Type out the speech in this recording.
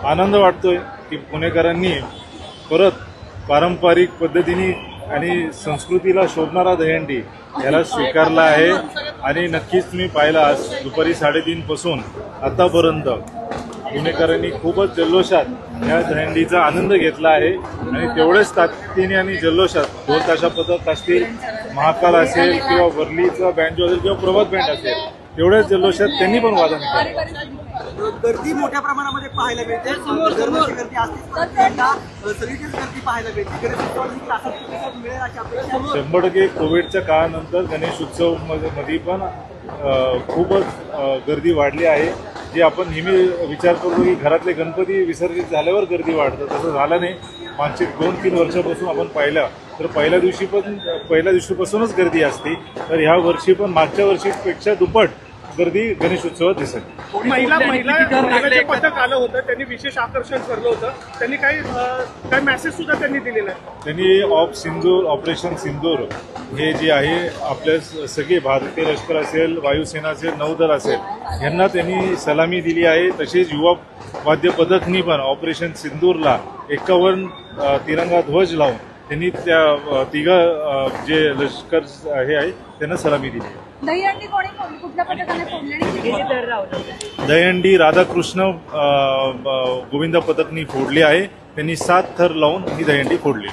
आनंद वाटतोय की पुणेकरांनी परत पारंपरिक पद्धतीने आणि संस्कृतीला शोधणारा दहीहंडी याला स्वीकारला आहे। आणि नक्कीच तुम्ही पाहिला आज दुपारी 3:30 पासून आतापर्यंत पुणेकरांनी खूपच जल्लोषात या दहीहंडीचा आनंद घेतला आहे। आणि तेवढेच ताकदीने आणि जल्लोषात ढोल ताशा पथक असतील, महाकाल असेल किंवा वर्लीचा बँजो असेल किंवा प्रभात बँड असेल, तेवढ्याच जल्लोषात त्यांनी पण वादन केलं। गर्दी मोठ्या प्रमाणामध्ये पाहायला मिळते, दरवर्षी गर्दी असते, सगळीकडेच गर्दी पाहायला मिळते। मिळेल अशी अपेक्षा 100% कोविडच्या काळानंतर गणेश उत्सव मध्ये पण खूपच गर्दी वाढली आहे। जी आपण नेहमी विचार करतो की घरातले गणपती विसर्जित झाल्यावर गर्दी वाढतं, तसं झालं नाही। मागचे 2-3 वर्षापासून आपण पाहिलं तर पहिल्या दिवशीपासूनच गर्दी असते, तर ह्या वर्षी पण मागच्या वर्षीपेक्षा दुप्पट गर्दी गणेश उत्सवात दिसत। महिलाचे पथक आलं होतं, त्यांनी विशेष आकर्षण ठरलं होतं, त्यांनी काही मेसेज सुद्धा त्यांनी दिलेला आहे। त्यांनी ऑपरेशन सिंदूर हे जे आहे आपल्या सगळे भारतीय लष्कर असेल, वायुसेना असेल, नौदल असेल यांना त्यांनी सलामी दिली आहे। तसेच युवा वाद्य पथकनी पण ऑपरेशन सिंदूरला 51 तिरंगा ध्वज लावून त्यांनी त्या जे लष्कर हे आहे त्यांना सलामी दिली। दहीहंडी कोणी कुठल्या पथकाने फोडली? दहीहंडी राधाकृष्ण गोविंद पथकनी फोडली आहे। त्यांनी 7 थर लावून ही दहीहंडी फोडली।